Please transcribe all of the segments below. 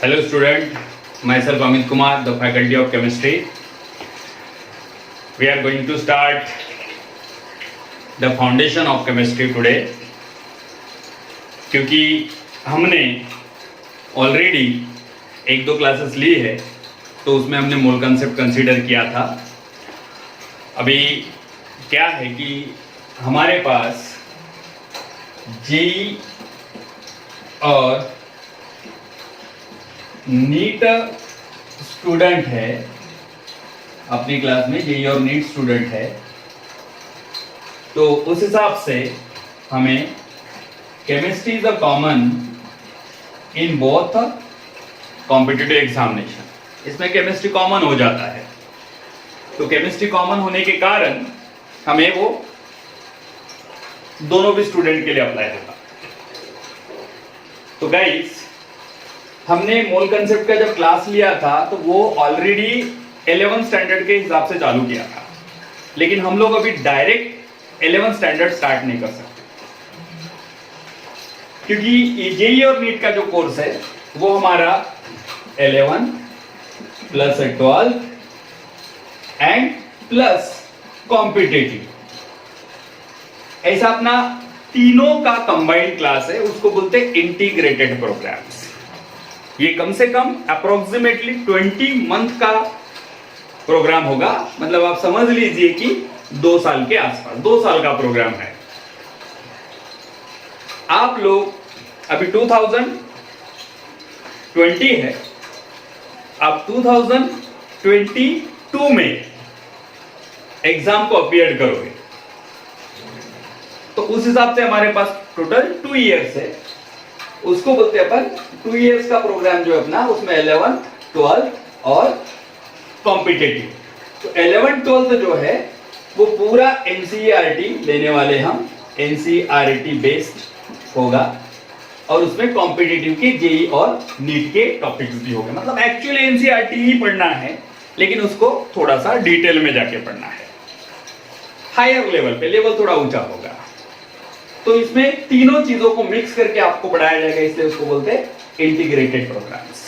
Hello student, myself Amit Kumar, the faculty of chemistry. We are going to start the foundation of chemistry today. क्योंकि हमने already एक दो classes ली है तो उसमें हमने मोल कंसेप्ट कंसीडर किया था. अभी क्या है कि हमारे पास जेई और नीट स्टूडेंट है, अपनी क्लास में जेई और नीट स्टूडेंट है, तो उस हिसाब से हमें chemistry is a common in both competitive examination. इसमें केमिस्ट्री कॉमन हो जाता है, तो केमिस्ट्री कॉमन होने के कारण हमें वो दोनों भी स्टूडेंट के लिए अप्लाई होगा. तो गाइस, हमने मोल कंसेप्ट का जब क्लास लिया था तो वो ऑलरेडी 11th स्टैंडर्ड के हिसाब से चालू किया था, लेकिन हम लोग अभी डायरेक्ट 11th स्टैंडर्ड स्टार्ट नहीं कर सकते, क्योंकि जेई और नीट का जो कोर्स है वो हमारा 11 प्लस 12 एंड प्लस कॉम्पिटिटिव, ऐसा अपना तीनों का कंबाइंड क्लास है. उसको बोलते हैं इंटीग्रेटेड प्रोग्राम्स. ये कम से कम अप्रोक्सीमेटली 20 मंथ का प्रोग्राम होगा. मतलब आप समझ लीजिए कि 2 साल के आसपास, 2 साल का प्रोग्राम है. आप लोग अभी 2020 है, आप 2022 में एग्जाम को अपीयर करोगे, तो उस हिसाब से हमारे पास टोटल 2 इयर्स है. उसको बोलते हैं अपन 2 इयर्स का प्रोग्राम जो है अपना, उसमें 11, 12 और कॉम्पिटिटिव. तो 11, 12 जो है वो पूरा एनसीईआरटी लेने वाले हम, एनसीईआरटी बेस्ड होगा, और उसमें कॉम्पिटिटिव के जेई और नीट के टॉपिक्स भी होंगे. मतलब एक्चुअली एनसीईआरटी ही पढ़ना है, लेकिन उसको थोड़ा सा डिटेल में जाके पढ़ना है, हायर लेवल पे, लेवल थोड़ा ऊंचा होगा. तो इसमें तीनों चीजों को मिक्स करके आपको पढ़ाया जाएगा, इसलिए उसको बोलते हैं इंटीग्रेटेड प्रोग्राम्स.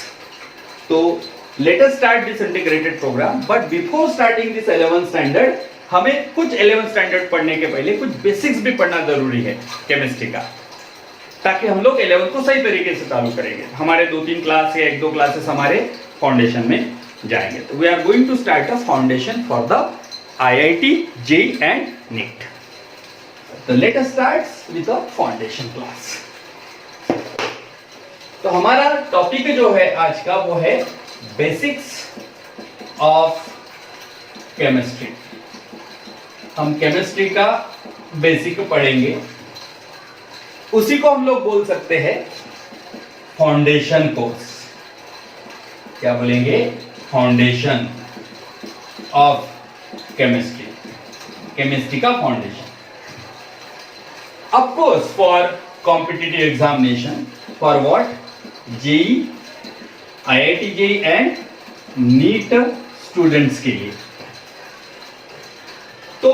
तो let us start this integrated program. But before starting this 11th standard, हमें कुछ 11th स्टैंडर्ड पढ़ने के पहले कुछ बेसिक्स भी पढ़ना जरूरी है केमिस्ट्री का, ताकि हम लोग 11th को सही तरीके से चालू करेंगे. हमारे 2-3 क्लास या 1-2 क्लासेस हमारे फाउंडेशन में जाएंगे. तो we are going to start a foundation for the IIT, JEE and NEET. तो let us start with the foundation class. तो हमारा टॉपिक जो है आज का वो है बेसिक्स ऑफ केमिस्ट्री. हम केमिस्ट्री का बेसिक पढ़ेंगे, उसी को हम लोग बोल सकते हैं फाउंडेशन कोर्स. क्या बोलेंगे? फाउंडेशन ऑफ केमिस्ट्री, केमिस्ट्री का foundation. Of course, for competitive examination, for what? JEE, IIT JEE and NEET students के लिए. तो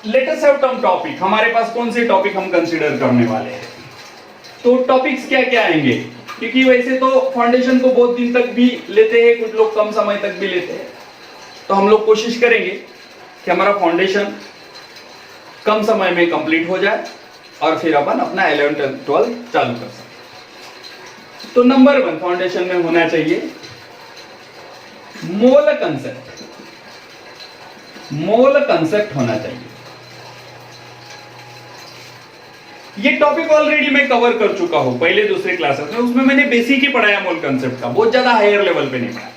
let us have some topic. हमारे पास कौन से टॉपिक हम कंसीडर करने वाले हैं? तो टॉपिक्स क्या क्या आएंगे? क्योंकि वैसे तो फाउंडेशन को बहुत दिन तक भी लेते हैं, कुछ लोग कम समय तक भी लेते हैं. तो हम लोग कोशिश करेंगे कि हमारा फाउंडेशन कम समय में कंप्लीट हो जाए और फिर अपन अपना 11, 12 चालू कर सकते. तो नंबर 1 फाउंडेशन में होना चाहिए मोल कंसेप्ट. मोल कंसेप्ट होना चाहिए. ये टॉपिक ऑलरेडी मैं कवर कर चुका हूं पहले दूसरे क्लासेस में. उसमें मैंने बेसिक ही पढ़ाया मोल कंसेप्ट का, बहुत ज्यादा हायर लेवल पे नहीं पढ़ाया.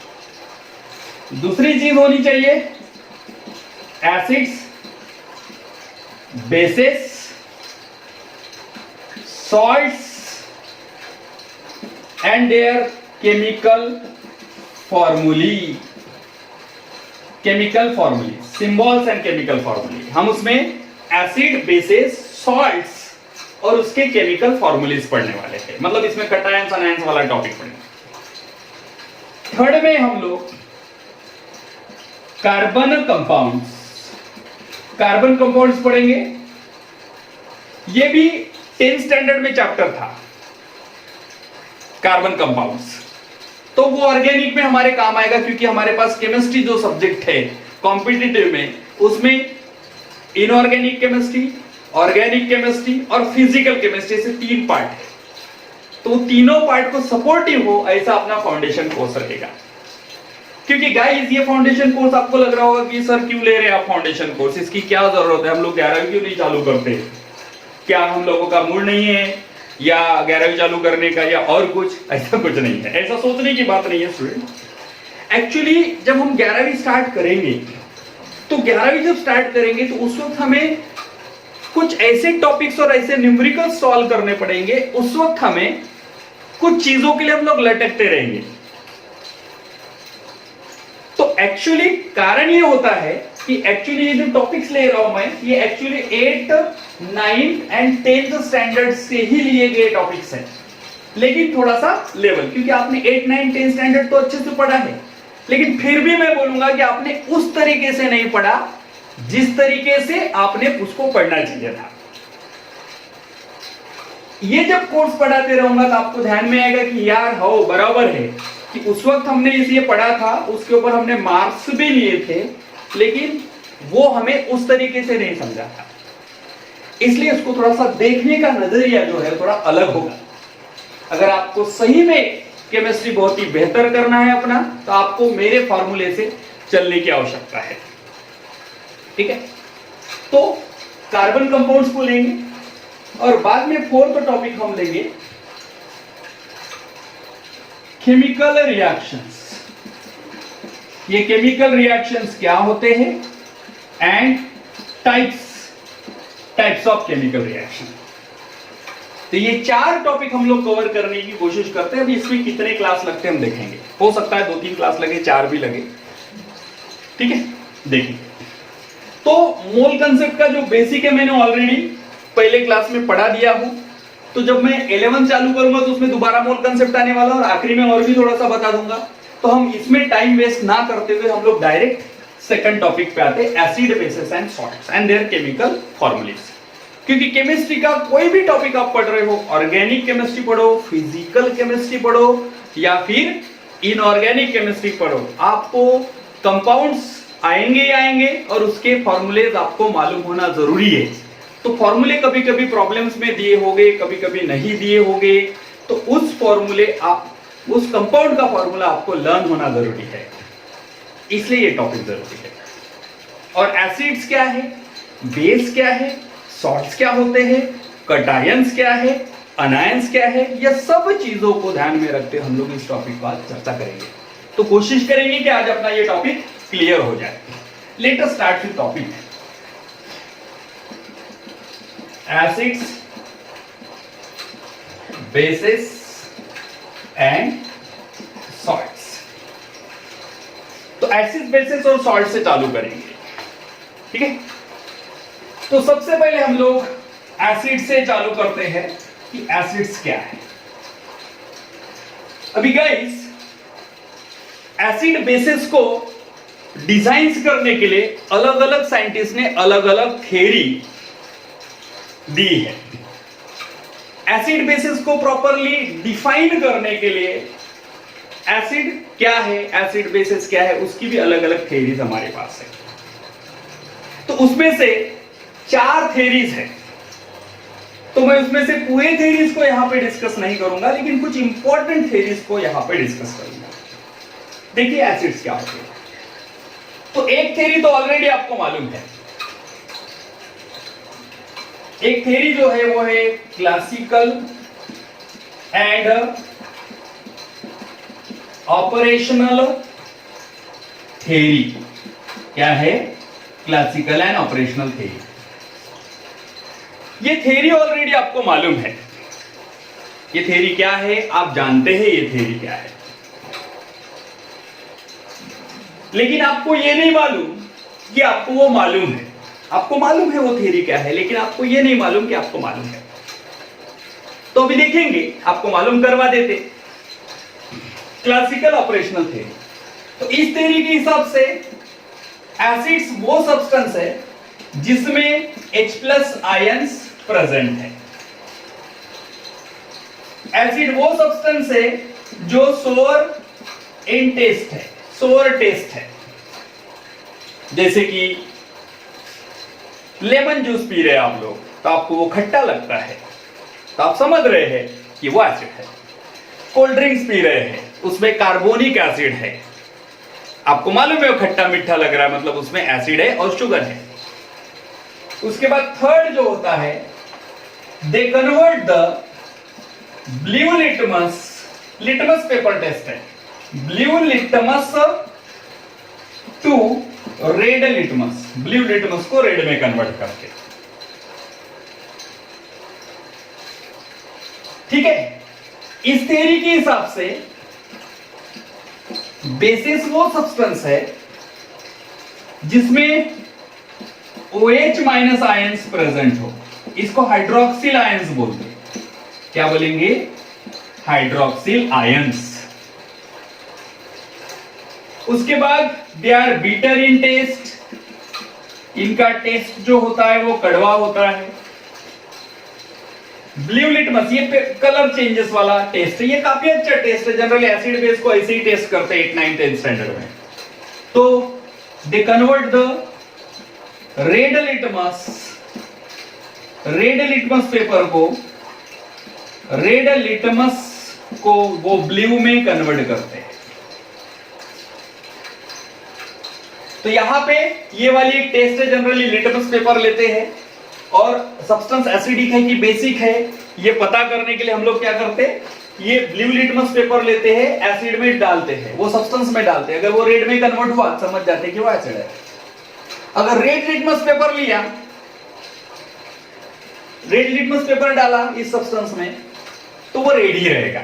दूसरी चीज होनी चाहिए acids, basis, salts and their chemical formulae, symbols and chemical formulae. हम उसमें एसिड, बेसिस, सॉल्ट्स और उसके केमिकल फॉर्मूलेज पढ़ने वाले थे. मतलब इसमें कटायंस अनायंस वाला टॉपिक पढ़ेंगे. थर्ड में हम लोग कार्बन कंपाउंड्स पढ़ेंगे. ये भी 10th स्टैंडर्ड में चैप्टर था, कार्बन कंपाउंड्स. तो वो ऑर्गेनिक में हमारे काम आएगा, क्योंकि हमारे पास केमिस्ट्री जो सब्जेक्ट है कॉम्पिटिटिव में, उसमें इनऑर्गेनिक केमिस्ट्री, ऑर्गेनिक केमिस्ट्री और फिजिकल केमिस्ट्री से 3 पार्ट है। तो तीनों पार्ट को सपोर्टिव हो ऐसा अपना फाउंडेशन कोर्स रहेगा। क्योंकि गाइस ये फाउंडेशन कोर्स आपको लग रहा होगा कि सर क्यों ले रहे हैं आप फाउंडेशन कोर्स, इसकी क्या जरूरत है, हम लोग 11वीं क्यों नहीं चालू करते, क्या हम लोगों का मूड नहीं है या 11वीं चालू करने का या और कुछ, ऐसा कुछ नहीं है, ऐसा सोचने की बात नहीं है स्टूडेंट। एक्चुअली जब हम 11वीं स्टार्ट करेंगे तो 11वीं जब स्टार्ट करेंगे तो उस वक्त हमें कुछ ऐसे टॉपिक्स और ऐसे न्यूमेरिकल्स सॉल्व करने पड़ेंगे, उस वक्त हमें कुछ चीजों के लिए हम लोग लटकते रहेंगे। तो एक्चुअली कारण ये होता है कि एक्चुअली ये जो टॉपिक्स ले रहा हूं मैं, ये एक्चुअली 8, 9 एंड 10th स्टैंडर्ड से ही लिए गए टॉपिक्स हैं, लेकिन थोड़ा सा लेवल, क्योंकि आपने 8, 9, 10 स्टैंडर्ड तो अच्छे से पढ़ा है, लेकिन फिर भी मैं बोलूंगा कि आपने उस तरीके से नहीं पढ़ा जिस तरीके से आपने उसको पढ़ना चाहिए था। ये जब कोर्स पढ़ाते रहूंगा तो आपको ध्यान में आएगा कि यार हो बराबर है कि उस वक्त हमने इसलिए पढ़ा था, उसके ऊपर हमने मार्क्स भी लिए थे, लेकिन वो हमें उस तरीके से नहीं समझा था, इसलिए उसको थोड़ा सा देखने का नजरिया जो है थोड़ा अलग होगा। अगर आपको सही में केमिस्ट्री बहुत ही बेहतर करना है अपना, तो आपको मेरे फॉर्मूले से चलने की आवश्यकता है, ठीक है। तो कार्बन कंपाउंड्स को लेंगे और बाद में 4th टॉपिक हम लेंगे केमिकल रिएक्शंस। ये केमिकल रिएक्शंस क्या होते हैं and types of chemical reaction. तो ये 4 टॉपिक हम लोग कवर करने की कोशिश करते हैं। अभी इसमें कितने क्लास लगते हैं हम देखेंगे, हो सकता है 2-3 क्लास लगे, 4 भी लगे, ठीक है। देखिए, तो मोल कंसेप्ट का जो बेसिक है मैंने ऑलरेडी पहले क्लास में पढ़ा दिया हूं, तो जब मैं 11 चालू करूंगा तो उसमें दोबारा मोल कंसेप्ट आने वाला और आखिरी में और भी थोड़ा सा बता दूंगा। तो हम इसमें टाइम वेस्ट ना करते हुए हम लोग डायरेक्ट सेकंड टॉपिक पे आते हैं, acid basis and salts and there chemical formulas. क्योंकि केमिस्ट्री का कोई भी टॉपिक आप पढ़ रहे हो, ऑर्गेनिक केमिस्ट्री पढ़ो, फिजिकल केमिस्ट्री पढ़ो या फिर इनऑर्गेनिक केमिस्ट्री पढ़ो, आपको कंपाउंड्स आएंगे और उसके फॉर्मूलेज आपको मालूम होना जरूरी है। तो फॉर्मूले कभी कभी प्रॉब्लम्स में दिए होंगे, कभी कभी नहीं दिए होंगे, तो उस फॉर्मूले आप उस कंपाउंड का फॉर्मूला आपको लर्न होना जरूरी है, इसलिए ये टॉपिक जरूरी है। और एसिड्स क्या है, बेस क्या है, सॉल्ट्स क्या होते हैं, कटायंस क्या है, अनायंस क्या है, यह सब चीजों को ध्यान में रखते हम लोग इस टॉपिक पर चर्चा करेंगे। तो कोशिश करेंगे कि आज अपना ये टॉपिक क्लियर हो जाए। Late us start with topic acids, basis and salts. तो एसिड, बेसिस और सॉल्ट से चालू करेंगे, ठीक है। तो सबसे पहले हम लोग एसिड से चालू करते हैं कि एसिड्स क्या है। अभी गाइस, एसिड बेसिस को डिजाइन करने के लिए अलग अलग साइंटिस्ट ने अलग अलग थ्योरी दी है। एसिड बेसिस को प्रॉपरली डिफाइन करने के लिए एसिड क्या है, एसिड बेसिस क्या है, उसकी भी अलग अलग थ्योरीज हमारे पास है। तो उसमें से 4 थ्योरीज है, तो मैं उसमें से पूरे थ्योरीज को यहां पे डिस्कस नहीं करूंगा, लेकिन कुछ इंपॉर्टेंट थ्योरीज को यहां पे डिस्कस करूंगा। देखिए एसिड्स क्या होते हैं। तो एक थ्योरी तो ऑलरेडी आपको मालूम है, एक थ्योरी जो है वो है क्लासिकल एंड ऑपरेशनल थ्योरी। क्या है? Classical and operational theory. ये थ्योरी ऑलरेडी आपको मालूम है। ये थ्योरी क्या है आप जानते हैं, ये थ्योरी क्या है, लेकिन आपको ये नहीं मालूम कि आपको वो मालूम है। आपको मालूम है वो थ्योरी क्या है, लेकिन आपको ये नहीं मालूम कि आपको मालूम है। तो अभी देखेंगे, आपको मालूम करवा देते। क्लासिकल ऑपरेशनल थ्योरी, तो इस थ्योरी के हिसाब से एसिड्स वो सब्सटेंस है जिसमें H+ आयंस प्रेजेंट है। एसिड वो सब्सटेंस है जो सोलर इन टेस्ट है, सोर टेस्ट है। जैसे कि लेमन जूस पी रहे हैं आप लोग, तो आपको वो खट्टा लगता है, तो आप समझ रहे हैं कि वो एसिड है। कोल्ड ड्रिंक्स पी रहे हैं, उसमें कार्बोनिक एसिड है, आपको मालूम है वो खट्टा मीठा लग रहा है, मतलब उसमें एसिड है और शुगर है। उसके बाद थर्ड जो होता है, they convert the blue litmus paper test है, blue litmus to red litmus, blue litmus को रेड में कन्वर्ट करके। ठीक है, इस थ्योरी के हिसाब से बेसिस वो सब्सटेंस है जिसमें OH माइनस आयंस प्रेजेंट हो, इसको हाइड्रोक्सिल आयंस बोलते हैं। क्या बोलेंगे? Hydroxyl ions. उसके बाद they are bitter in taste, इनका टेस्ट जो होता है वो कड़वा होता है। ब्लू लिटमस, ये कलर चेंजेस वाला टेस्ट है, ये काफी अच्छा टेस्ट है। जनरली एसिड बेस को ऐसे ही टेस्ट करते हैं 8, 9, 10 स्टैंडर्ड में। तो दे convert the red litmus paper को, रेड लिटमस को वो ब्लू में कन्वर्ट करते हैं। तो यहां पे ये वाली एक टेस्ट है, जनरली लिटमस पेपर लेते हैं और सब्सटेंस एसिडिक है कि बेसिक है, ये पता करने के लिए हम लोग क्या करते हैं, ये ब्लू लिटमस पेपर लेते हैं, एसिड में डालते हैं, वो सब्सटेंस में डालते हैं। अगर वो रेड में कन्वर्ट हुआ, समझ जाते हैं कि वो एसिड है। अगर रेड लिटमस पेपर लिया, रेड लिटमस पेपर डाला इस सब्सटेंस में, तो वो रेड ही रहेगा।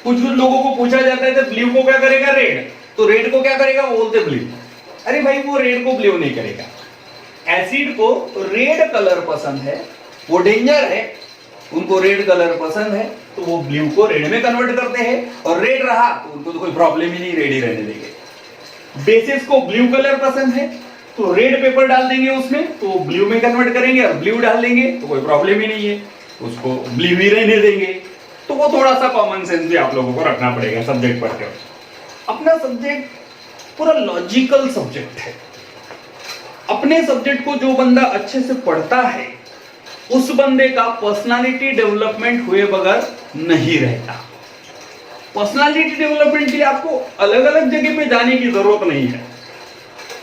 कुछ लोगों को पूछा जाता है तो ब्लू को क्या करेगा? रेड। तो रेड को क्या करेगा? वो बोलते ब्लू। अरे भाई, वो रेड को ब्लू नहीं करेगा। एसिड को रेड कलर पसंद है, वो डेंजर है, उनको रेड कलर पसंद है, तो वो ब्लू को रेड में कन्वर्ट करते हैं। और रेड रहा तो उनको तो कोई प्रॉब्लम ही नहीं, रेड ही रहने देंगे। बेसिस को ब्लू कलर पसंद है, तो रेड पेपर डाल देंगे उसमें, तो वो ब्लू में कन्वर्ट करेंगे, और ब्लू डाल देंगे तो कोई प्रॉब्लम ही नहीं है, उसको ब्लू ही रहने देंगे। तो वो थोड़ा सा कॉमन सेंस भी आप लोगों को रखना पड़ेगा सब्जेक्ट पढ़ते वक्त। अपना सब्जेक्ट पूरा लॉजिकल सब्जेक्ट है। अपने सब्जेक्ट को जो बंदा अच्छे से पढ़ता है, उस बंदे का पर्सनालिटी डेवलपमेंट हुए बगैर नहीं रहता। पर्सनालिटी डेवलपमेंट के लिए आपको अलग अलग जगह पे जाने की जरूरत नहीं है।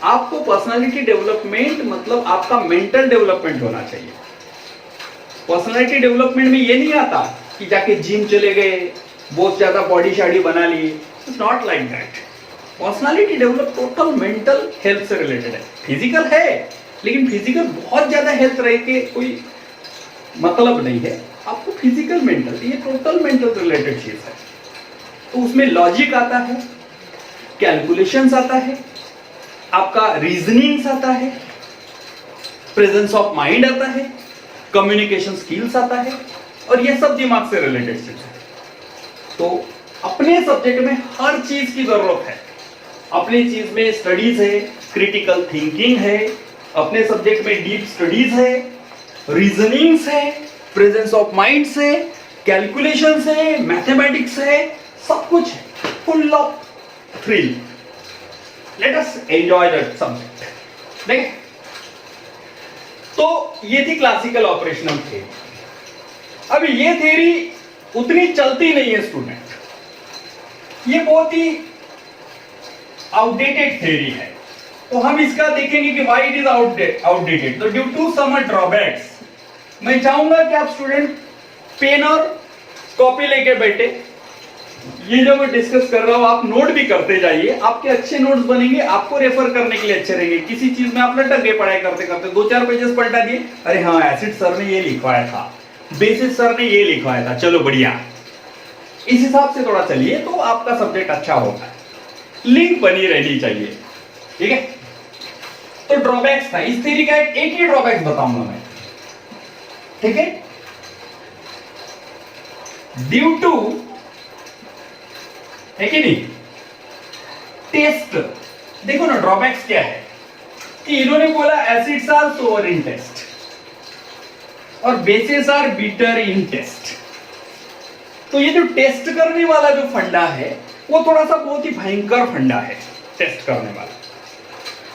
आपको पर्सनालिटी डेवलपमेंट मतलब आपका मेंटल डेवलपमेंट होना चाहिए। पर्सनालिटी डेवलपमेंट में ये नहीं आता कि जाके जिम चले गए, बहुत ज्यादा बॉडी शाडी बना ली। It's not like that. Personality develop total mental health से रिलेटेड है। फिजिकल है, लेकिन फिजिकल बहुत ज्यादा हेल्थ रह के कोई मतलब नहीं है। आपको फिजिकल मेंटल, ये टोटल मेंटल रिलेटेड चीज है। तो उसमें लॉजिक आता है, कैलकुलेशंस आता है, आपका रीजनिंग्स आता है, प्रेजेंस ऑफ माइंड आता है, कम्युनिकेशन स्किल्स आता है, और ये सब दिमाग से रिलेटेड चीज है। तो अपने सब्जेक्ट में हर चीज की जरूरत है। अपने चीज में स्टडीज है, क्रिटिकल थिंकिंग है, अपने सब्जेक्ट में डीप स्टडीज है, रीजनिंग्स है, प्रेजेंस ऑफ माइंड है, कैलकुलेशंस है, मैथमेटिक्स है, सब कुछ है, full of thrill. Let us enjoy that subject. देख, तो ये थी क्लासिकल ऑपरेशनल थ्योरी। अब ये थ्योरी उतनी चलती नहीं है स्टूडेंट, ये बहुत ही आउटडेटेड थ्योरी है। तो हम इसका देखेंगे कि व्हाई इट इज आउटडेटेड। तो ड्यू टू सम ड्रॉबैक्स, मैं चाहूंगा कि आप स्टूडेंट पेन और कॉपी लेके बैठे, ये जो मैं डिस्कस कर रहा हूं आप नोट भी करते जाइए। आपके अच्छे नोट्स बनेंगे, आपको रेफर करने के लिए अच्छे रहेंगे। किसी चीज में आप लटक गए पढ़ाई करते करते, 2-4 पेजेस पलटा दिए, अरे हाँ एसिड सर ने ये लिखवाया था, बेसिस सर ने ये लिखवाया था, चलो बढ़िया। इस हिसाब से थोड़ा चलिए तो आपका सब्जेक्ट अच्छा होगा। लिंक बनी रहनी चाहिए, ठीक है। तो ड्रॉबैक्स था इस थ्योरी का, एक ही ड्रॉबैक्स बताऊंगा मैं, ठीक है। ड्यू टू, है कि नहीं, टेस्ट। देखो ना ड्रॉबैक्स क्या है कि इन्होंने बोला acids are sour in taste और bases are bitter in taste. तो ये जो टेस्ट करने वाला जो फंडा है वो थोड़ा सा बहुत ही भयंकर फंडा है टेस्ट करने वाला।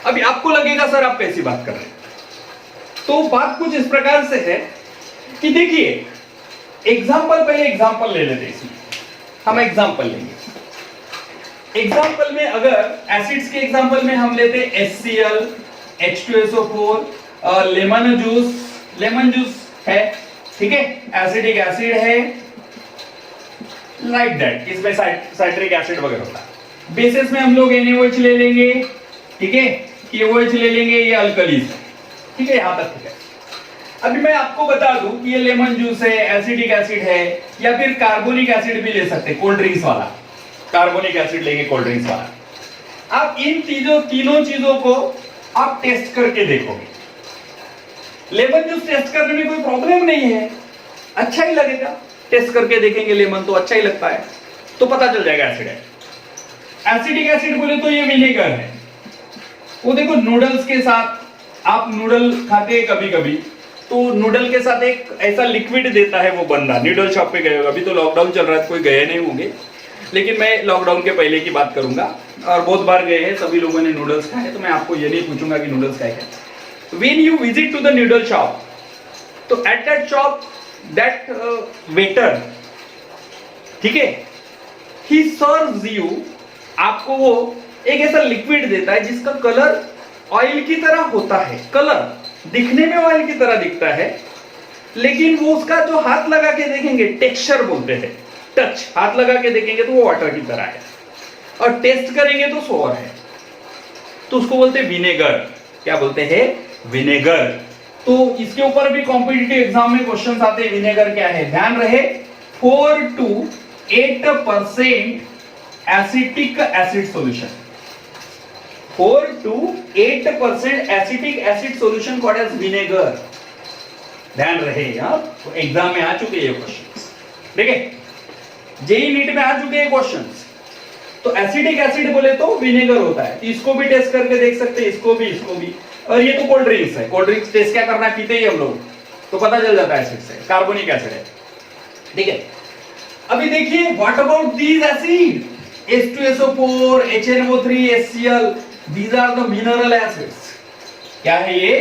अभी आपको लगेगा सर आप कैसी बात कर रहे हैं, तो बात कुछ इस प्रकार से है कि देखिए एग्जाम्पल, पहले एग्जाम्पल ले लेते हैं। इसमें हम एग्जाम्पल लेंगे। एग्जाम्पल में अगर एसिड्स के एग्जाम्पल में हम लेते हैं HCl, H2SO4, लेमन जूस है, ठीक है, एसिडिक एसिड है, लाइक दैट, इसमें साइट्रिक एसिड वगैरह होता है। बेसिस में हम लोग NaOH ले लेंगे, ठीक है, KOH ले लेंगे, ये अल्कलीज है, ठीक है, यहां तक ठीक है। अभी मैं आपको बता दूं कि ये लेमन जूस है, एसिडिक एसिड है, या फिर कार्बोनिक एसिड भी ले सकते हैं, कोल्ड ड्रिंक्स वाला कार्बोनिक एसिड लेंगे, कोल्ड ड्रिंक्स वाला। आप इन तीनों चीजों को आप टेस्ट करके देखोगे। लेमन जूस टेस्ट करने में कोई प्रॉब्लम नहीं है, अच्छा ही लगेगा, टेस्ट करके देखेंगे लेमन तो अच्छा ही लगता है, तो पता चल जाएगा एसिड है। एसिडिक एसिड बोले तो ये विनेगर है। वो देखो नूडल्स के साथ, आप नूडल खाते हैं कभी कभी, तो नूडल के साथ एक ऐसा लिक्विड देता है वो बंदा, नूडल शॉप पे गए होगा, अभी तो लॉकडाउन चल रहा है तो कोई गए नहीं होंगे, लेकिन मैं लॉकडाउन के पहले की बात करूंगा, और बहुत बार गए हैं, सभी लोगों ने नूडल्स खाए, तो मैं आपको ये नहीं पूछूंगा कि नूडल्स खाए क्या। When you visit to the noodle shop, तो at that shop that waiter, ठीक है, ही सर्व्स यू, आपको वो एक ऐसा लिक्विड देता है जिसका कलर ऑयल की तरह होता है, कलर दिखने में ऑयल की तरह दिखता है, लेकिन वो उसका जो हाथ लगा के देखेंगे, टेक्सचर बोलते हैं, टच, हाथ लगा के देखेंगे तो वो वाटर की तरह है, और टेस्ट करेंगे तो सोर है, तो उसको बोलते हैं विनेगर। क्या बोलते हैं? विनेगर। तो इसके ऊपर भी कॉम्पिटिटिव एग्जाम में क्वेश्चंस आते हैं, विनेगर क्या है, ध्यान रहे, 4 to 8% acetic acid solution, 4 to 8% acetic acid solution called as vinegar, ध्यान रहे। यहां तो एग्जाम में आ चुके ये क्वेश्चंस, ठीक है, जेई नीट में आ चुके हैं क्वेश्चंस। तो एसिडिक एसिड बोले तो विनेगर होता है, इसको भी टेस्ट करके देख सकते हैं, इसको भी, और ये तो कोल्ड ड्रिंक्स है, कोल्ड ड्रिंक्स टेस्ट क्या करना है, पीते ही हम लोग, तो पता चल जाता है एसिड से, कार्बोनिक एसिड है, ठीक है। अभी देखिए what about these acid, H2SO4, HNO3, HCl, these are the mineral acids। क्या है ये?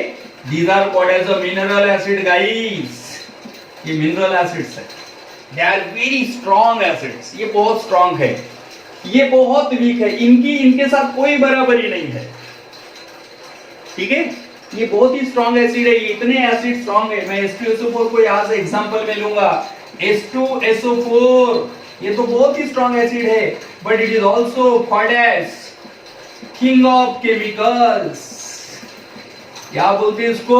These are called as a mineral acid guys, ये mineral acids है, they are very strong acids, ये बहुत strong है, ये बहुत वीक है, इनके साथ कोई बराबरी नहीं है, ठीक है, ये बहुत ही स्ट्रॉन्ग एसिड है, ये इतने एसिड स्ट्रॉन्ग है, मैं H2SO4 को यहां से एग्जांपल में लूंगा, H2SO4 ये तो बहुत ही स्ट्रॉन्ग एसिड है, but it is also called as king of chemicals. क्या बोलते हैं इसको?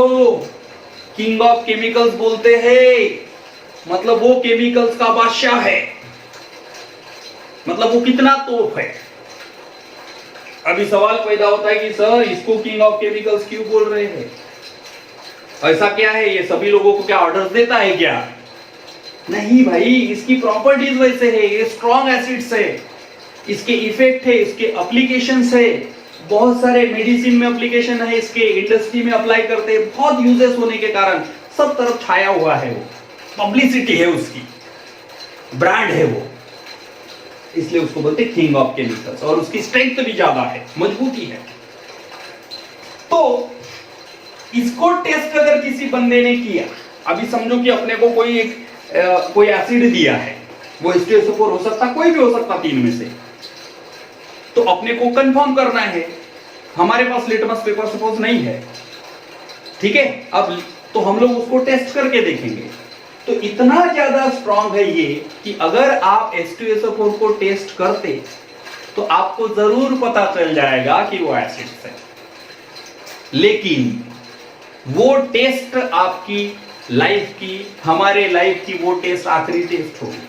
किंग ऑफ केमिकल्स बोलते हैं, मतलब वो केमिकल्स का बादशाह है, मतलब वो कितना तोप है। अभी सवाल पैदा होता है कि सर इसको किंग ऑफ केमिकल्स क्यों बोल रहे हैं, ऐसा क्या है, ये सभी लोगों को क्या ऑर्डर्स देता है क्या? नहीं भाई, इसकी प्रॉपर्टीज वैसे है, ये स्ट्रॉन्ग एसिड्स है, इसके इफेक्ट है, इसके एप्लीकेशंस है, बहुत सारे मेडिसिन में एप्लीकेशन है, इसके इंडस्ट्री में अप्लाई करते हैं, बहुत यूजेस होने के कारण सब तरफ छाया हुआ है, वो पब्लिसिटी है, उसकी ब्रांड है वो, इसलिए उसको बोलते हैं किंग ऑफ केमिकल्स, और उसकी स्ट्रेंथ भी ज्यादा है, मजबूती है। तो इसको टेस्ट अगर किसी बंदे ने किया, अभी समझो कि अपने को कोई एसिड दिया है, वो H2SO4 हो सकता, कोई भी हो सकता तीन में से, तो अपने को कंफर्म करना है, हमारे पास लिटमस पेपर सपोज नहीं है, ठीक है, अब तो हम लोग उसको टेस्ट करके देखेंगे, तो इतना ज्यादा स्ट्रॉन्ग है ये कि अगर आप H2SO4 को टेस्ट करते तो आपको जरूर पता चल जाएगा कि वो एसिड है, लेकिन वो टेस्ट आपकी लाइफ की, हमारे लाइफ की वो टेस्ट आखिरी टेस्ट होगी।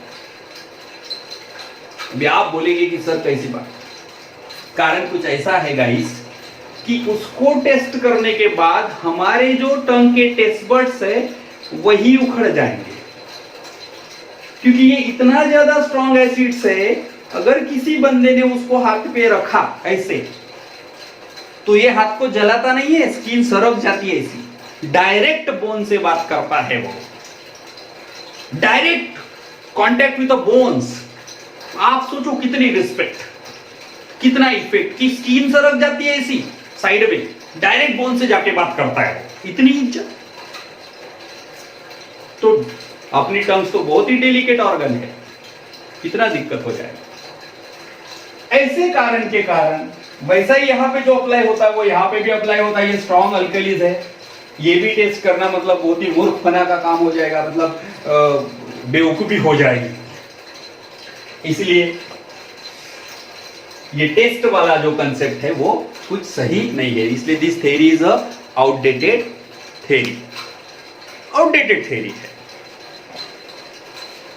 अभी आप बोलेंगे कि सर कैसी बात, कारण कुछ ऐसा है गाइस कि उसको टेस्ट करने के बाद हमारे जो टंग के टेस्ट बड्स है वही उखड़ जाएंगे, क्योंकि ये इतना ज्यादा स्ट्रॉन्ग एसिड्स है, अगर किसी बंदे ने उसको हाथ पे रखा ऐसे, तो ये हाथ को जलाता नहीं है, स्किन सरक जाती है, ऐसी डायरेक्ट बोन से बात करता है, वो direct contact with the bones, आप सोचो कितनी रिस्पेक्ट, कितना इफेक्ट, कि स्किन सरक जाती है ऐसी साइड में, डायरेक्ट बोन से जाके बात करता है, इतनी इज्जत। तो अपनी टंग्स तो बहुत ही डेलिकेट ऑर्गन है, कितना दिक्कत हो जाएगा। ऐसे कारण के कारण वैसा ही यहां पे जो अप्लाई होता है वो यहां पे भी अप्लाई होता है। ये स्ट्रॉन्ग अल्कलीज है, ये भी टेस्ट करना मतलब बहुत ही मूर्खपना का काम हो जाएगा, मतलब बेवकूफी हो जाएगी। इसलिए ये टेस्ट वाला जो कंसेप्ट है वो कुछ सही नहीं है, इसलिए this theory is a outdated theory, outdated theory है।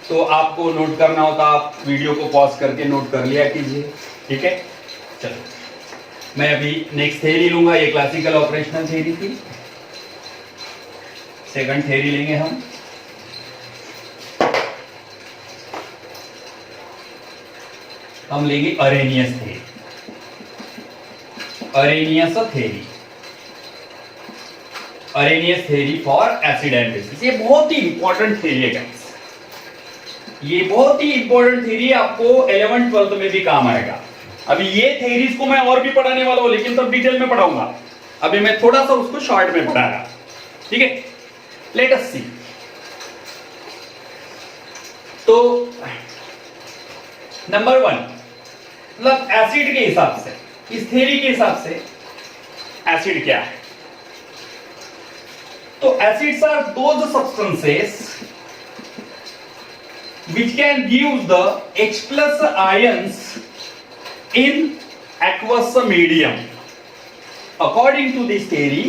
तो आपको नोट करना होता, आप वीडियो को पॉज करके नोट कर लिया कीजिए, ठीक है। चलो मैं अभी नेक्स्ट थ्योरी लूंगा, ये क्लासिकल ऑपरेशनल थ्योरी थी। सेकंड थ्योरी लेंगे हम लेंगे Arrhenius theory, Arrhenius theory, Arrhenius theory for acid and bases. ये बहुत ही इंपॉर्टेंट थ्योरी है गाइस, ये बहुत ही इंपॉर्टेंट थ्योरी, आपको 11th 12th में भी काम आएगा। अभी ये थ्योरीज को मैं और भी पढ़ाने वाला हूं, लेकिन सब डिटेल में पढ़ाऊंगा, अभी मैं थोड़ा सा उसको शॉर्ट में पढ़ा रहा, ठीक है। लेट अस सी। तो नंबर 1, मतलब एसिड के हिसाब से, इस थ्योरी के हिसाब से एसिड क्या है? तो acids are those substances which can give the H plus ions in aqueous medium. According to this theory,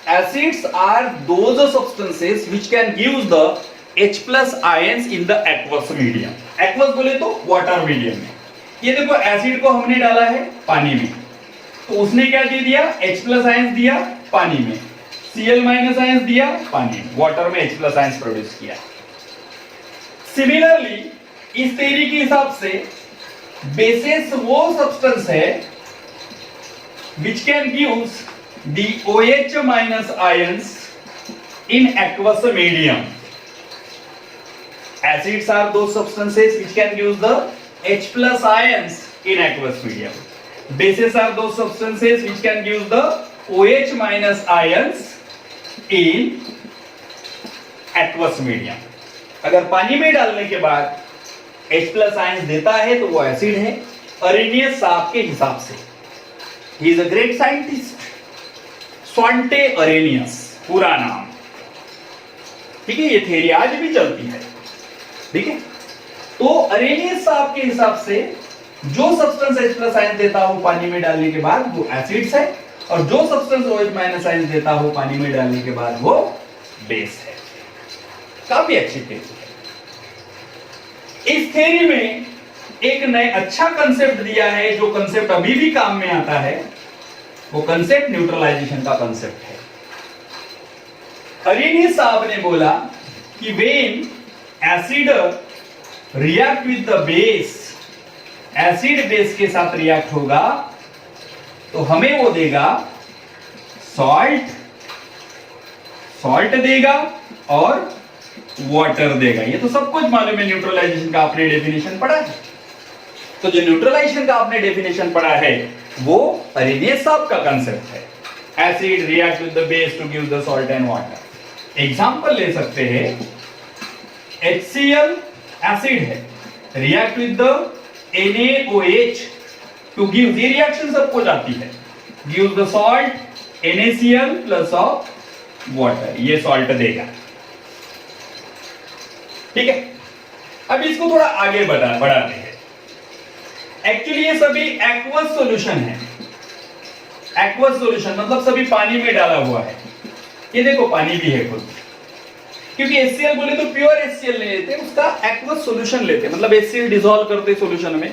acids are those substances which can give the H plus ions in the aqueous medium. Aqueous बोले तो water medium में। ये देखो acid को हमने डाला है पानी में, तो उसने क्या दे दिया? H plus ions दिया पानी में, Cl minus ions दिया पानी में, वाटर में H plus ions प्रोड्यूस किया। सिमिलरली इस थ्योरी के हिसाब से बेसिस वो सब्सटेंस है which can give the OH minus ions in aqueous medium. Acids are those substances which can give the H plus ions in aqueous medium. Bases are those substances which can give the OH minus ions in aqueous medium. अगर पानी में डालने के बाद H plus ions देता है तो वो एसिड है। अरेनियस साहब के हिसाब से, he is a great scientist, Svante Arrhenius पूरा नाम, ठीक है। ये थ्योरी आज भी चलती है, ठीक है। तो अरेनियस साहब के हिसाब से जो सब्सटेंस H प्लस आयंस देता हो पानी में डालने के बाद वो एसिड्स है, और जो सब्सटेंस OH माइनस आयंस देता हो पानी में डालने के बाद वो बेस है। काफी अच्छी थ्योरी है। इस थ्योरी में एक नए अच्छा कंसेप्ट दिया है, जो कंसेप्ट अभी भी काम में आता है, वो कंसेप्ट न्यूट्रलाइजेशन का कंसेप्ट है। अरेनियस साहब ने बोला कि when acid react with the base, acid base के साथ रिएक्ट होगा तो हमें वो देगा सॉल्ट, सॉल्ट देगा और वाटर देगा। ये तो सब कुछ मालूम है, न्यूट्रलाइजेशन का आपने डेफिनेशन पढ़ा है। तो जो न्यूट्रलाइजेशन का आपने डेफिनेशन पढ़ा है वो अरेनियस साहब का कंसेप्ट है। Acid react with the base to give the salt and water. Example ले सकते हैं, HCl एसिड है, react with the NaOH to give, ये रिएक्शन सबको जाती है, give the salt NaCl plus of water, ये सॉल्ट देगा, ठीक है। अब इसको थोड़ा आगे बढ़ाते हैं। एक्चुअली ये सभी एक्वस सॉल्यूशन है। एक्वस सॉल्यूशन मतलब सभी पानी में डाला हुआ है। ये देखो पानी भी है खुद, क्योंकि HCl बोले तो प्योर HCl नहीं लेते, उसका एक्वस सॉल्यूशन लेते, मतलब HCl डिसॉल्व करते सॉल्यूशन में,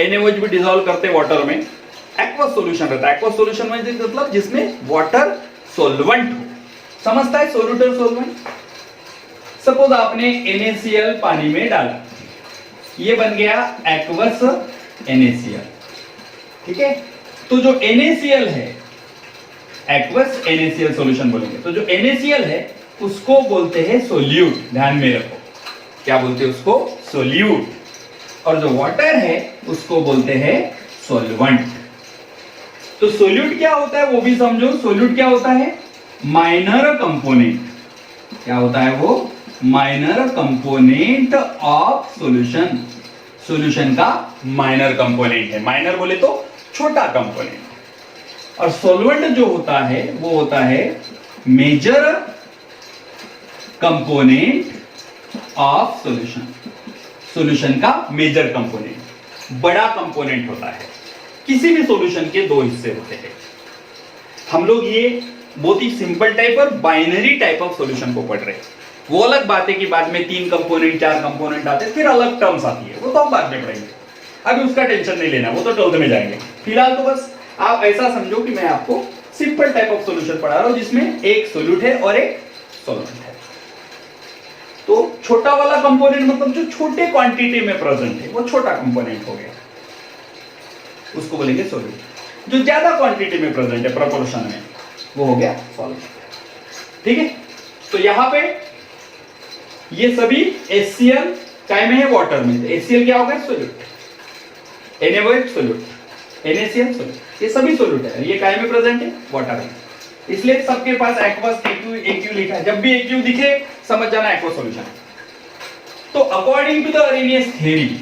NaOH भी डिसॉल्व करते वाटर में, एक्वस सॉल्यूशन रहता है। एक्वस सॉल्यूशन में मतलब जिसमें वाटर सॉल्वेंट हो, समझता है, सोल्यूटर सॉल्वेंट। सपोज आपने NaCl पानी में डाला, ये बन गया एक्वस NaCl, ठीक है। तो जो NaCl है, एक्वस NaCl सॉल्यूशन बोलेंगे, तो जो NaCl है उसको बोलते हैं सोल्यूट। ध्यान में रखो, क्या बोलते हैं उसको? सोल्यूट। और जो वाटर है उसको बोलते हैं सॉल्वेंट। तो सोल्यूट क्या होता है वो भी समझो। सोल्यूट क्या होता है? Minor component. क्या होता है वो? Minor component of solution. Solution का माइनर कंपोनेंट है। माइनर बोले तो छोटा कंपोनेंट। और सॉल्वेंट जो होता है वो होता है major component of solution. Solution का मेजर कंपोनेंट, बड़ा कंपोनेंट होता है। किसी भी सॉल्यूशन के दो हिस्से होते हैं। हम लोग ये बहुत ही सिंपल टाइप और बाइनरी टाइप ऑफ सॉल्यूशन को पढ़ रहे हैं। वो अलग बात है कि बाद में 3 कंपोनेंट 4 कंपोनेंट आते हैं, फिर अलग टर्म्स आती है, वो तो हम बाद में पढ़ेंगे। अभी उसका टेंशन नहीं लेना, वो तो 12th में जाएंगे। फिलहाल तो बस आप ऐसा समझो कि मैं आपको सिंपल टाइप ऑफ सॉल्यूशन पढ़ा रहा हूं जिसमें एक सोल्यूट है और एक सॉल्वेंट है। तो छोटा वाला कंपोनेंट मतलब जो छोटे क्वांटिटी में प्रेजेंट है वो छोटा कंपोनेंट हो गया, उसको बोलेंगे सॉल्यूट। जो ज्यादा क्वांटिटी में प्रेजेंट है प्रोपोर्शन में वो हो गया सॉल्वेंट। ठीक है, तो यहां पे ये सभी HCl काय में है? वाटर में। HCl क्या होगा? Solute. NaOH solute, NaCl solute, ये सभी सॉल्यूट है। ये काय में प्रेजेंट है? वाटर में। इसलिए सबके पास एक्वस AQ लिखा है। जब भी AQ दिखे समझ जाना एक्वस सॉल्यूशन। तो according to the Arrhenius theory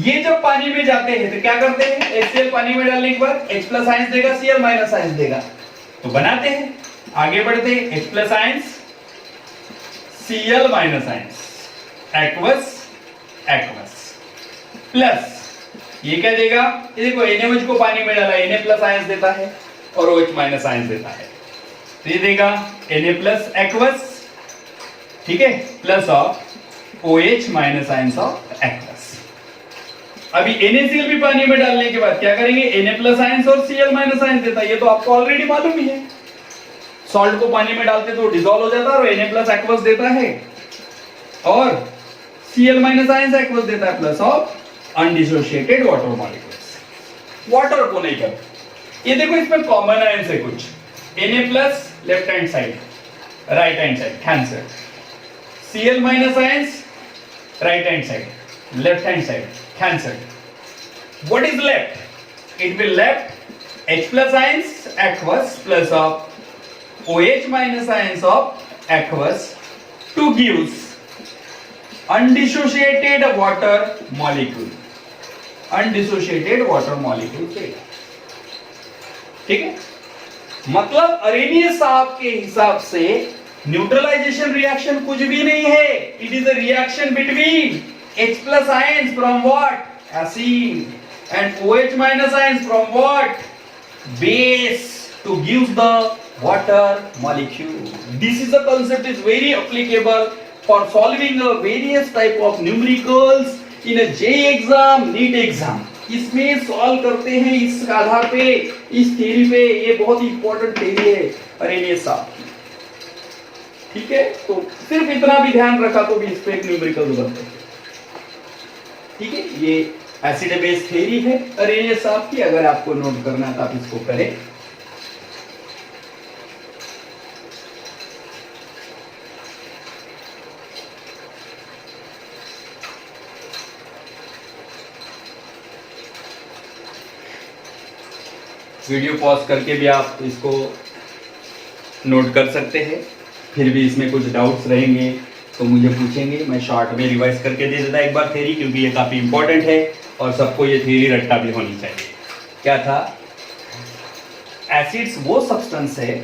ये जब पानी में जाते हैं तो क्या करते हैं? HCl पानी में डालने के बाद H+ आयंस देगा, Cl- आयंस देगा, तो बनाते हैं। आगे बढ़ते हैं, H+ ions, Cl- ions, aqueous aqueous plus ये क्या देगा? ये देखो NaOH को पानी में डाला, Na+ आयंस देता है और OH- आयंस देता है, तो ये देगा Na+ एक्वस, ठीक है, plus of OH- ions of aqueous. अभी NaCl भी पानी में डालने के बाद क्या करेंगे? Na+ आयंस और Cl- आयंस देता है, ये तो आपको ऑलरेडी मालूम ही है। सॉल्ट को पानी में डालते तो डिसॉल्व हो जाता है और Na+ एक्वस देता है और Cl- आयंस एक्वस देता है, plus of undissociated water molecules. Water को नहीं कर, ये देखो इसमें कॉमन आयंस है कुछ। Na+ left hand side, right hand side cancel, Cl- ions right hand side, left hand side cancelled. What is left? It will left H+ ions aqueous plus of OH- ions of aqueous to gives undissociated water molecule. Undissociated water molecule देगा। ठीक है, मतलब Arrhenius साहब के हिसाब से neutralisation reaction कुछ भी नहीं है। It is a reaction between H+ ions from what? Acid. And OH- ions from what? Base to give the water molecule. This is the concept is very applicable for solving a various type of numericals in a JEE exam, NEET exam. इसमें solve करते हैं इस आधार पे, इस theory पे। ये बहुत ही important theory है अरेनियस साहब की। ठीक है, तो सिर्फ इतना भी ध्यान रखा तो भी इस पे एक न्यूमेरिकल बनते हैं। ठीक है, ये एसिड बेस थ्योरी है अरेनियस साहब की। अगर आपको नोट करना है तो आप इसको करें। वीडियो पॉज करके भी आप इसको नोट कर सकते हैं। फिर भी इसमें कुछ डाउट्स रहेंगे तो मुझे पूछेंगे, मैं शॉर्ट में रिवाइज करके दे देता एक बार थ्योरी, क्योंकि ये काफ़ी इंपॉर्टेंट है और सबको ये थ्योरी रट्टा भी होनी चाहिए। क्या था? एसिड्स वो सब्सटेंस है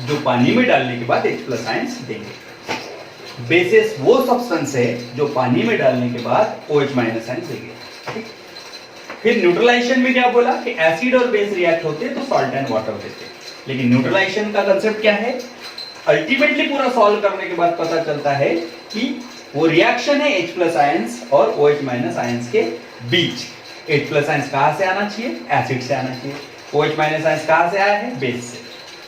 जो पानी में डालने के बाद H+ आयंस देंगे। बेसिस वो सब्सटेंस है जो पानी में डालने के बाद OH- आयंस देंगे। फिर न्यूट्रलाइजेशन में क्या बोला कि एसिड और बेस रिएक्ट होते तो सॉल्ट एंड वाटर देते। लेकिन न्यूट्रलाइजेशन का कंसेप्ट क्या है? अल्टीमेटली पूरा सॉल्व करने के बाद पता चलता है कि वो रिएक्शन है H+ आयंस और OH- आयंस के बीच। H+ आयंस कहां से आना चाहिए? एसिड से आना चाहिए। OH- आयंस कहां से आया है? बेस से।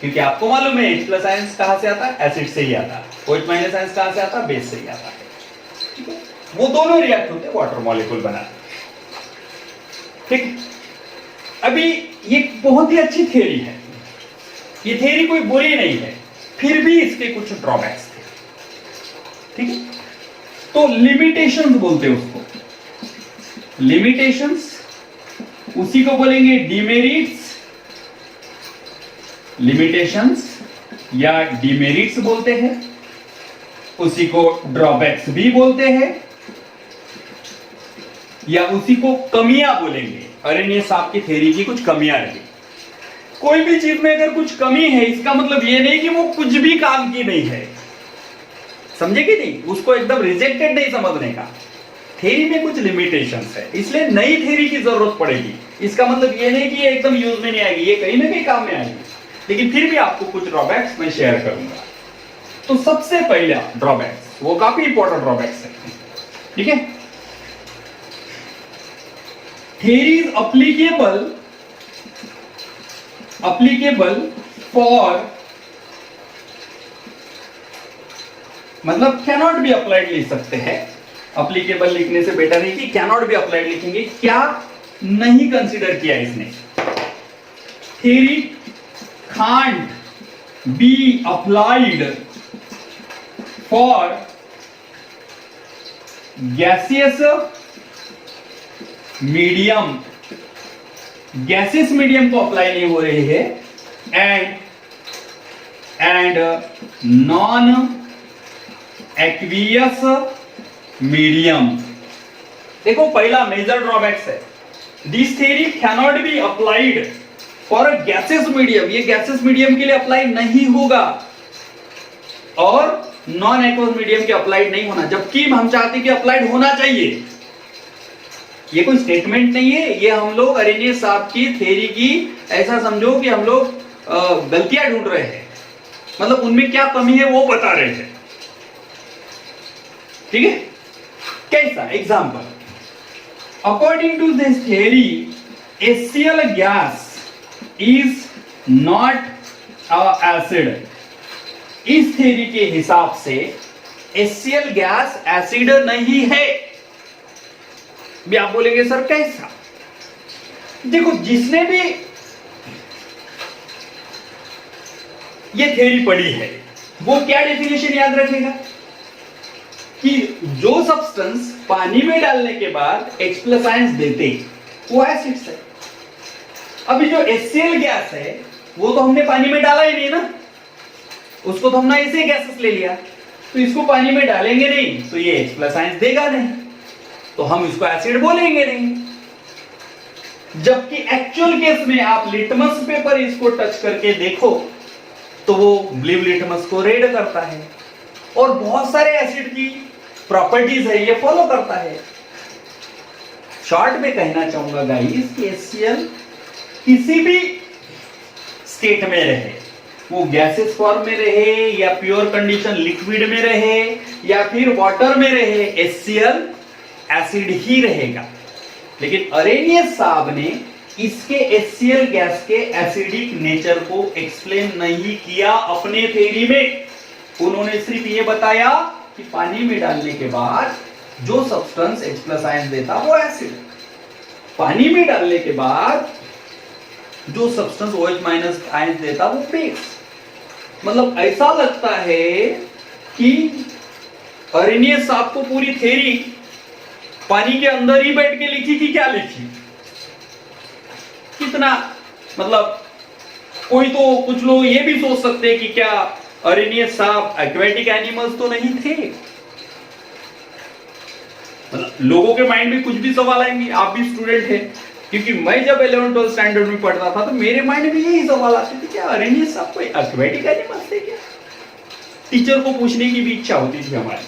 क्योंकि आपको मालूम है H+ आयंस कहां से आता है? एसिड से ही आता है। OH- आयंस कहां से आता है? बेस से ही आता है। ठीक है, वो दोनों रिएक्ट होते वाटर मॉलिक्यूल बनाते। ठीक है, अभी ये बहुत ही अच्छी थ्योरी है, ये थ्योरी कोई बुरी नहीं है, फिर भी इसके कुछ ड्रॉबैक्स थे। ठीक है, तो लिमिटेशंस बोलते हैं उसको। लिमिटेशंस, उसी को बोलेंगे डिमेरिट्स, लिमिटेशंस या डिमेरिट्स बोलते हैं, उसी को ड्रॉबैक्स भी बोलते हैं, या उसी को कमियां बोलेंगे। अरेनियस आपकी थ्योरी की कुछ कमियां रही। कोई भी चीज में अगर कुछ कमी है, इसका मतलब ये नहीं कि वो कुछ भी काम की नहीं है, समझे कि नहीं? उसको एकदम रिजेक्टेड नहीं समझने का। थ्योरी में कुछ लिमिटेशंस है, इसलिए नई थ्योरी की जरूरत पड़ेगी। इसका मतलब ये नहीं कि ये एकदम यूज में नहीं आएगी, ये कहीं ना कहीं काम में आएगी, लेकिन फिर भी आपको कुछ ड्रॉबैक्स मैं शेयर करूंगा। तो सबसे पहला ड्रॉबैक्स, वो काफी इंपॉर्टेंट ड्रॉबैक्स है, ठीक है। थ्योरी इज अप्लीकेबल फॉर, मतलब कैनॉट बी अप्लाइड लिख सकते हैं। अप्लीकेबल लिखने से बेटर है कि कैनॉट बी अप्लाइड लिखेंगे। क्या नहीं कंसीडर किया इसने? Theory can't be applied for gaseous medium, gaseous medium को अप्लाई नहीं हो रही है, एंड नॉन एक्वियस मीडियम। देखो पहला मेजर ड्रॉबैक्स है, this theory cannot be applied for a gaseous medium, ये गैसियस मीडियम के लिए अप्लाई नहीं होगा, और नॉन एक्वस मीडियम के अप्लाइड नहीं होना, जबकि हम चाहते हैं कि अप्लाइड होना चाहिए। ये कोई स्टेटमेंट नहीं है, ये हम लोग अरेनियस साहब की थ्योरी की, ऐसा समझो कि हम लोग गलतियां ढूंढ रहे हैं, मतलब उनमें क्या कमी है वो बता रहे हैं, ठीक है। कैसा example? According to this theory HCl gas is not a acid. इस थ्योरी के हिसाब से HCl गैस एसिड नहीं है। भी आप बोलेंगे सर कैसा? देखो जिसने भी ये थ्योरी पढ़ी है वो क्या डेफिनेशन याद रखेगा कि जो सब्सटेंस पानी में डालने के बाद H+ आयंस देते वो एसिड्स है। अभी जो HCl गैस है वो तो हमने पानी में डाला ही नहीं ना, उसको तो हमने ऐसे गैसेस ले लिया, तो इसको पानी में डालेंगे नहीं तो ये H+ आयंस देगा नहीं, तो हम इसको एसिड बोलेंगे नहीं। जबकि एक्चुअल केस में आप लिटमस पेपर इसको टच करके देखो तो वो ब्लू लिटमस को रेड करता है, और बहुत सारे एसिड की प्रॉपर्टीज है ये फॉलो करता है। शॉर्ट में कहना चाहूंगा गाइस कि HCl किसी भी स्टेट में रहे, वो गैसेस फॉर्म में रहे या प्योर कंडीशन लिक्विड में रहे या फिर वाटर में रहे, HCl एसिड ही रहेगा। लेकिन अरेनियस साहब ने इसके HCl गैस के एसिडिक नेचर को एक्सप्लेन नहीं किया अपने थ्योरी में। उन्होंने सिर्फ ये बताया कि पानी में डालने के बाद जो सब्सटेंस H+ आयन देता वो एसिड, पानी में डालने के बाद जो सब्सटेंस OH- आयन देता वो बेस। मतलब ऐसा लगता है कि अरेनियस साहब को पूरी थ्योरी पानी के अंदर ही बैठ के लिखी कि क्या लिखी, कितना मतलब कोई तो कुछ लोग ये भी सोच सकते हैं कि क्या अरेनियस साहब एक्वेटिक एनिमल्स तो नहीं थे। मतलब लोगों के माइंड में कुछ भी सवाल आएंगे, आप भी स्टूडेंट हैं, क्योंकि मैं जब 11th-12th स्टैंडर्ड में पढ़ता था तो मेरे माइंड में यही सवाल आते थे, क्या अरेनियस साहब कोई एक्वेटिक एनिमल्स थे क्या? टीचर को पूछने की भी इच्छा होती थी हमारी,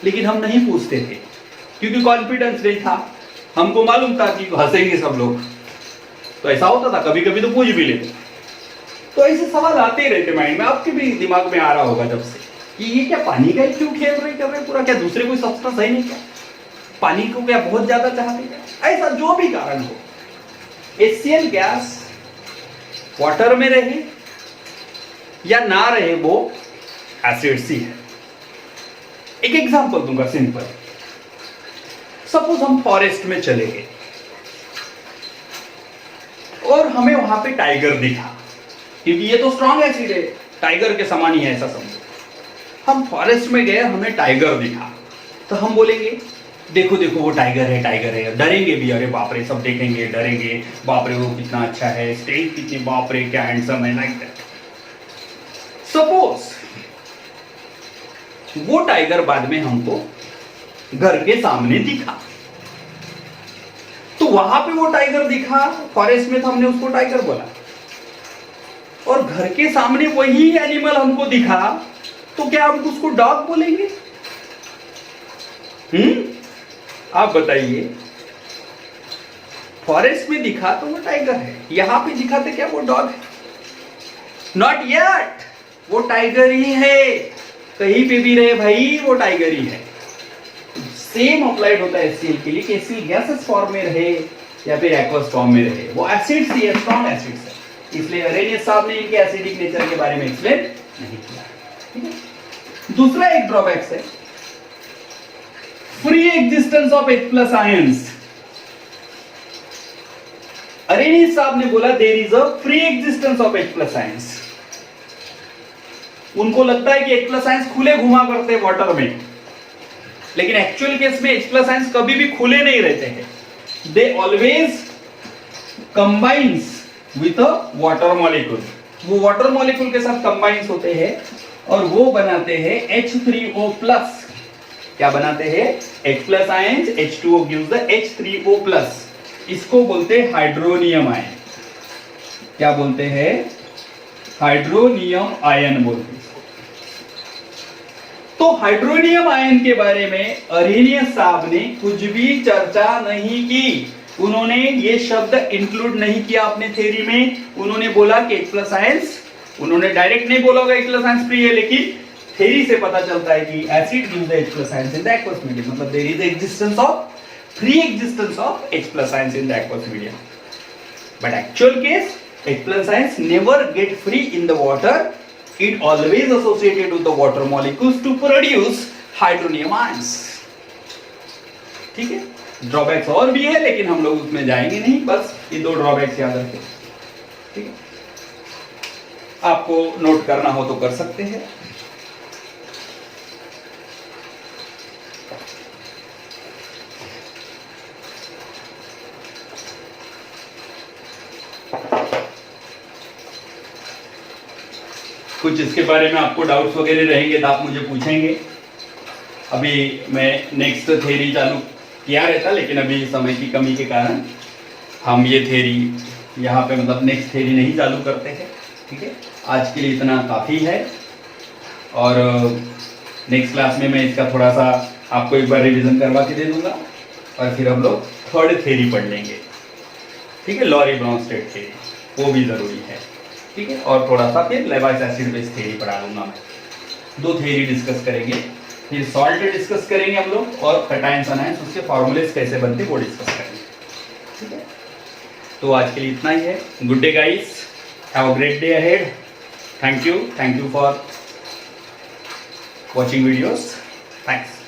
लेकिन हम नहीं पूछते थे क्योंकि कॉन्फिडेंस नहीं था। हमको मालूम था कि हंसेंगे सब लोग, तो ऐसा होता था, कभी कभी तो पूछ भी लेते। तो ऐसे सवाल आते ही रहते माइंड में, आपके भी दिमाग में आ रहा होगा जब से कि ये क्या पानी का ही क्यों खेल रहे कर रहे पूरा, क्या दूसरे कोई सब्सटेंस है नहीं क्या, पानी को क्या बहुत ज्यादा चाहते क्या? ऐसा जो भी कारण हो, HCl गैस वाटर में रहे या ना रहे वो एसिड सी है। एक एग्जांपल दूंगा सिंपल। सपोज हम फॉरेस्ट में चले गए और हमें वहां पे टाइगर दिखा, क्योंकि ये तो स्ट्रॉन्ग एसिड है, टाइगर के समान ही है ऐसा समझो। हम फॉरेस्ट में गए, हमें टाइगर दिखा, तो हम बोलेंगे देखो देखो वो टाइगर है, डरेंगे भी, अरे बाप रे, सब देखेंगे डरेंगे, बाप रे वो कितना अच्छा है, स्टेज कितनी, बाप रे क्या हैंडसम है, लाइक दैट। सपोज वो टाइगर बाद में हमको घर के सामने दिखा, तो वहां पे वो टाइगर दिखा, फॉरेस्ट में तो हमने उसको टाइगर बोला, और घर के सामने वही एनिमल हमको दिखा, तो क्या हम उसको डॉग बोलेंगे? आप बताइए। फॉरेस्ट में दिखा तो वो टाइगर है, यहां पे दिखा तो क्या वो डॉग है? नॉट येट, वो टाइगर ही है, कहीं पे भी रहे भाई वो टाइगर ही है। सेम अप्लाइड होता है एचसीएल के लिए कि एचसीएल गैसेस फॉर्म में रहे या फिर एक्वस फॉर्म में रहे, वो एसिड्स ही है, स्ट्रॉन्ग एसिड्स है, इसलिए अरेनियस साहब ने इनके एसिडिक नेचर के बारे में एक्सप्लेन नहीं किया। ठीक है। दूसरा एक ड्रॉबैक्स है free existence of H+ ions. Arrhenius साहब ने बोला there is a free existence of H+ ions. उनको लगता है कि H+ आयंस खुले घुमा करते हैं वाटर में, लेकिन एक्चुअल केस में H+ आयंस कभी भी खुले नहीं रहते हैं, they always combines with a water molecule, वो वाटर मॉलिक्यूल के साथ कंबाइंस होते हैं और वो बनाते हैं H3O+। क्या बनाते हैं? H+ ions, H2O gives the H3O+, इसको बोलते हैं हाइड्रोनियम आयन। क्या बोलते हैं? हाइड्रोनियम आयन बोलते हैं। तो हाइड्रोनियम आयन के बारे में अरेनियस साहब ने कुछ भी चर्चा नहीं की, उन्होंने ये शब्द इंक्लूड नहीं किया अपने थ्योरी में। उन्होंने बोला कि H+ आयंस, उन्होंने डायरेक्ट नहीं बोला होगा H+ आयंस फ्री है, लेकिन थ्योरी से पता चलता है कि acid gives the H+ ions in the aqueous medium, मतलब there is existence of free existence of H+ ions in the aqueous medium, but actual case H+ ions never get free in the water, it always associated with the water molecules to produce hydronium ions। ठीक है। Drawbacks और भी है लेकिन हम लोग उसमें जाएंगे नहीं, बस ये दो ड्रॉबैक्स याद रखें। ठीक है, आपको नोट करना हो तो कर सकते हैं। कुछ इसके बारे में आपको डाउट्स वगैरह रहेंगे तो आप मुझे पूछेंगे। अभी मैं नेक्स्ट थ्योरी चालू किया रहता, लेकिन अभी समय की कमी के कारण हम ये थ्योरी यहाँ पे मतलब नेक्स्ट थ्योरी नहीं चालू करते हैं। ठीक है, आज के लिए इतना काफ़ी है, और नेक्स्ट क्लास में मैं इसका थोड़ा सा आपको एक बार रिवीजन करवा के दे दूंगा, और फिर हम लोग थर्ड थ्योरी पढ़ लेंगे। ठीक है, लॉरी-ब्रोंस्टेड थ्योरी, वो भी ज़रूरी है। ठीक है, और थोड़ा सा फिर लेवाइस एसिड बेस थ्योरी पढ़ा दूंगा मैं। दो थ्योरी डिस्कस करेंगे, फिर सॉल्ट डिस्कस करेंगे हम लोग, और कैटायंस अनायंस उसके फॉर्मूलेस कैसे बनते वो डिस्कस करेंगे। ठीक है, तो आज के लिए इतना ही है। Good day guys, have a great day ahead. Thank you for watching videos. Thanks.